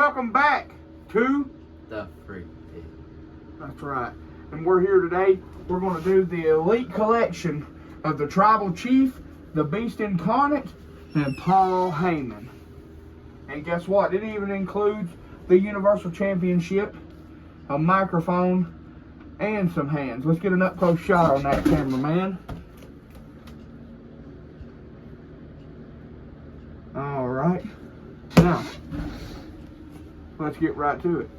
welcome back to The Freak Pit. That's right. And we're here today. We're going to do the elite collection of the Tribal Chief, the Beast Incarnate, and Paul Heyman. And guess what? It even includes the Universal Championship, a microphone, and some hands. Let's get an up-close shot on that, cameraman. All right. Now, let's get right to it.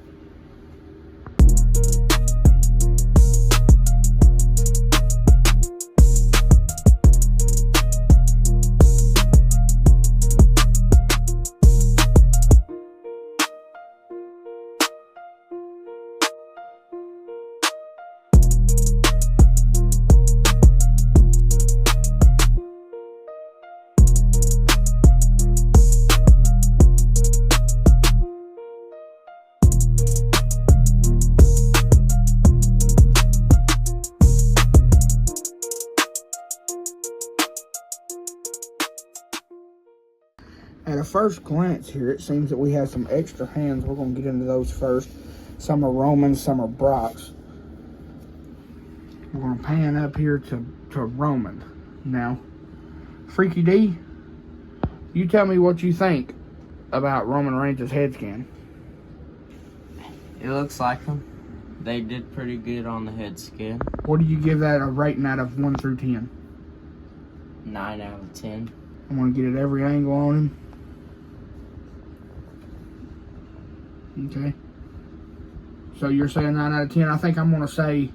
At a first glance here, it seems that we have some extra hands. We're going to get into those first. Some are Roman's, some are Brock's. We're going to pan up here to Roman. Now, Freaky D, you tell me what you think about Roman Reigns' head scan. It looks like them. They did pretty good on the head scan. What do you give that a rating out of 1 through 10? 9 out of 10. I'm going to get at every angle on him. Okay. So you're saying 9 out of 10. I think I'm going to say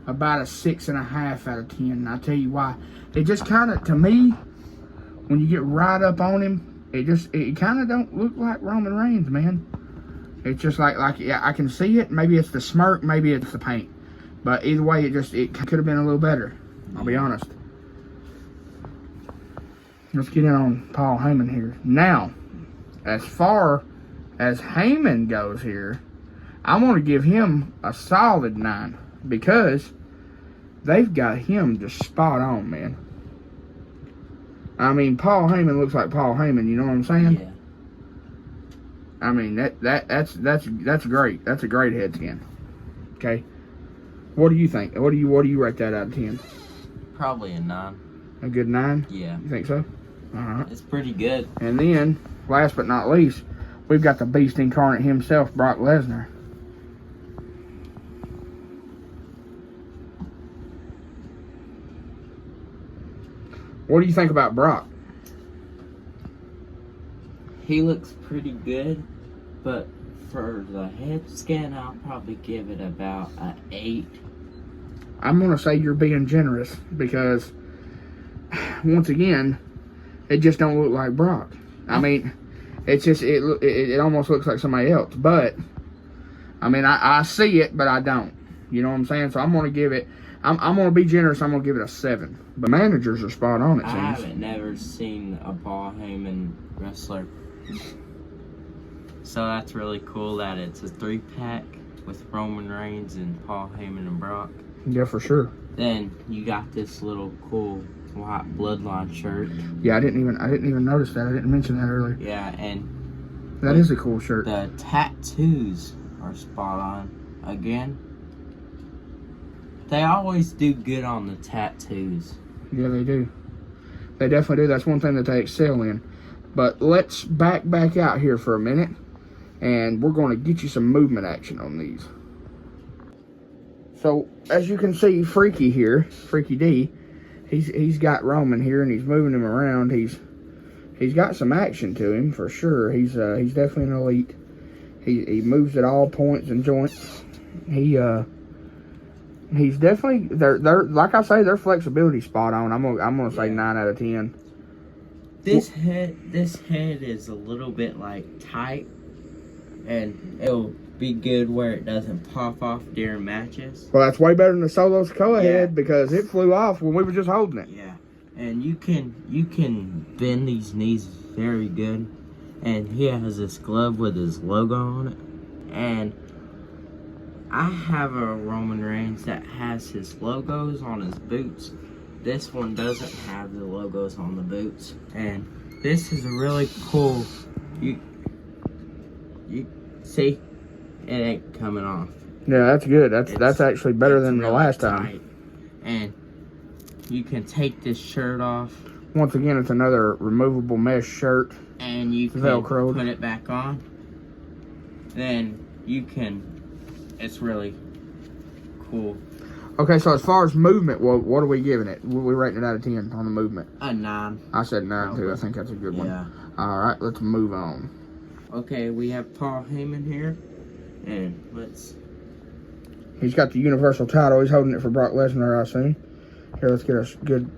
about a 6.5 out of 10. And I'll tell you why. It just kind of, to me, when you get right up on him, it kind of don't look like Roman Reigns, man. It's just like yeah, I can see it. Maybe it's the smirk, maybe it's the paint. But either way, it could have been a little better. I'll be honest. Let's get in on Paul Heyman here. Now, as far as Heyman goes here, I'm going to give him a solid 9 because they've got him just spot on, man. I mean, Paul Heyman looks like Paul Heyman, you know what I'm saying? Yeah. I mean, that's great. That's a great head scan. Okay. What do you think? What do you rate that out of 10? Probably a 9. A good 9? Yeah. You think so? All right. It's pretty good. And then, last but not least, we've got the Beast Incarnate himself, Brock Lesnar. What do you think about Brock? He looks pretty good, but for the head scan, I'll probably give it about an 8. I'm going to say you're being generous because, once again, it just don't look like Brock. I mean, it's just, it almost looks like somebody else. But, I mean, I see it, but I don't. You know what I'm saying? So I'm going to give it, I'm going to be generous. I'm going to give it a 7. But managers are spot on, it seems. I haven't never seen a Paul Heyman wrestler. So that's really cool that it's a 3-pack with Roman Reigns and Paul Heyman and Brock. Yeah, for sure. Then you got this little cool white bloodline shirt. Yeah, I didn't even notice that. I didn't mention that earlier. Yeah, and that is a cool shirt. The tattoos are spot on. Again, they always do good on the tattoos. Yeah, they do. They definitely do. That's one thing that they excel in. But let's back out here for a minute, and we're going to get you some movement action on these. So, as you can see, Freaky here, Freaky D, he's got Roman here, and he's moving him around. He's got some action to him, for sure. He's definitely an elite. He moves at all points and joints. He's definitely, they're like I say, their flexibility spot on. I'm gonna say 9 out of 10. This head is a little bit like tight, and it'll be good where it doesn't pop off during matches. Well, that's way better than the Solo Sikoa head because it flew off when we were just holding it. Yeah, and you can bend these knees very good, and he has this glove with his logo on it, and I have a Roman Reigns that has his logos on his boots. This one doesn't have the logos on the boots, and this is a really cool. See, it ain't coming off. Yeah, that's good. That's actually better than the really last time. tight. And you can take this shirt off. Once again, it's another removable mesh shirt. And you can Velcroed. put it back on. Then you can, it's really cool. Okay, so as far as movement, what are we giving it? We're rating it out of 10 on the movement. A 9. I said 9 too. I think that's a good one. Yeah. All right, let's move on. Okay, we have Paul Heyman here. And He's got the Universal title. He's holding it for Brock Lesnar, I assume. Here, let's get a good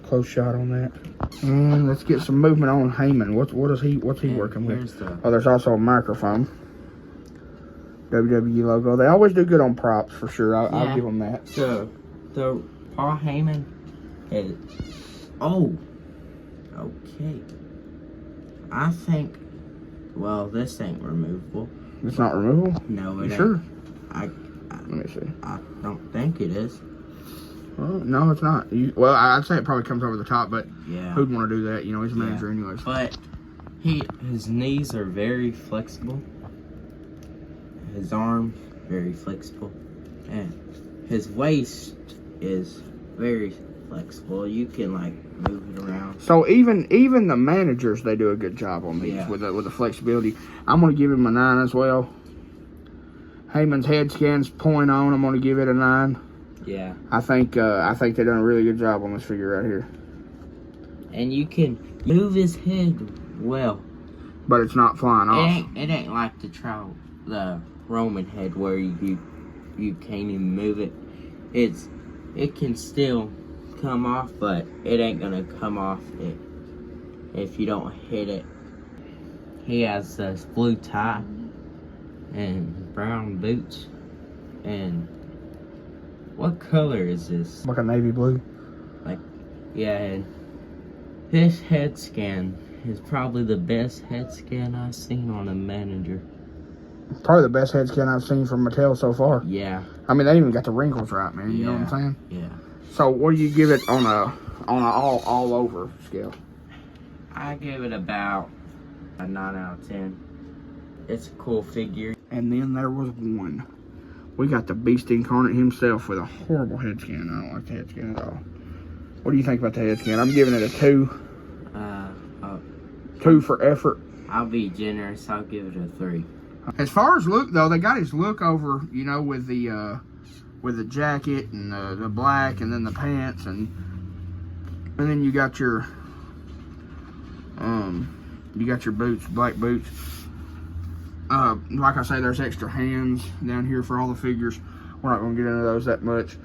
close shot on that. And let's get some movement on Heyman. What's he working with? Oh, there's also a microphone. WWE logo. They always do good on props for sure. I'll give them that. So the Paul Heyman is. Oh, okay. I think. Well, this ain't removable. It's not removable? No, it ain't. Sure. Let me see. I don't think it is. Well, no, it's not. Well, I'd say it probably comes over the top, but yeah, who'd want to do that? You know, he's a manager anyways. But his knees are very flexible. His arms very flexible, and his waist is very flexible. You can like move it around. So even the managers, they do a good job on these with the flexibility. I'm gonna give him a 9 as well. Heyman's head scan's point on. I'm gonna give it a 9. Yeah. I think they've done a really good job on this figure right here. And you can move his head well. But it's not flying off. It ain't like the Roman head where you can't even move it. It can still come off, but it ain't gonna come off if you don't hit it. He has this blue tie and brown boots. And what color is this? Like a navy blue. Yeah, and this head scan is probably the best head scan I've seen on a manager. Probably the best head scan I've seen from Mattel so far. Yeah. I mean, they even got the wrinkles right, man. You know what I'm saying? Yeah. So, what do you give it on a all over scale? I give it about a 9 out of 10. It's a cool figure. And then there was one. We got the Beast Incarnate himself with a horrible head scan. I don't like the head scan at all. What do you think about the head scan? I'm giving it a 2. 2 for effort. I'll be generous. I'll give it a 3. As far as look, though, they got his look over, you know, with the jacket and the black, and then the pants, and then you got your boots, black boots. Like I say, there's extra hands down here for all the figures. We're not going to get into those that much.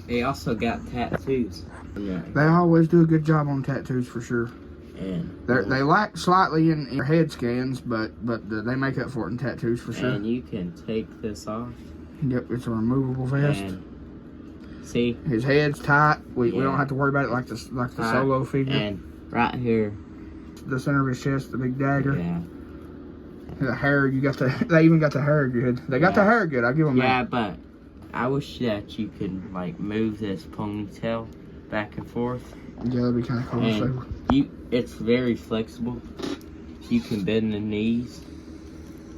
They also got tattoos. Yeah. They always do a good job on tattoos for sure. And they lack slightly in their head scans, but they make up for it in tattoos for sure. And you can take this off. Yep, it's a removable vest. And see, his head's tight. We don't have to worry about it like the Solo figure. And right here, the center of his chest, the big dagger. Yeah. The hair, they even got the hair good. They got the hair good. I give them that. Yeah, but I wish that you could like move this ponytail back and forth. Yeah, that'd be kind of cool. And it's very flexible. You can bend the knees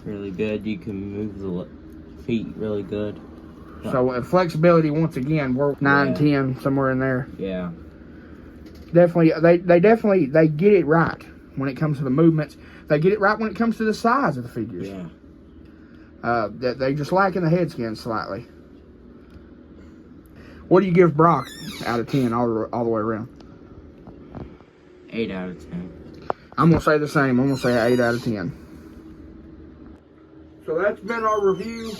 really good. You can move the feet really good. So flexibility, once again, we're 9, 10, somewhere in there. Yeah. Definitely, they get it right when it comes to the movements. They get it right when it comes to the size of the figures. Yeah. They just lack in the head scan slightly. What do you give Brock out of 10 all the way around? 8 out of 10. I'm going to say the same. I'm going to say 8 out of 10. So that's been our review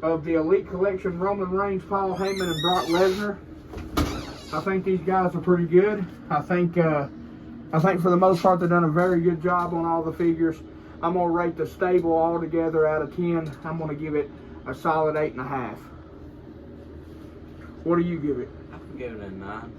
of the Elite Collection Roman Reigns, Paul Heyman, and Brock Lesnar. I think these guys are pretty good. I think for the most part they've done a very good job on all the figures. I'm going to rate the stable altogether out of 10. I'm going to give it a solid 8.5. What do you give it? I can give it a 9.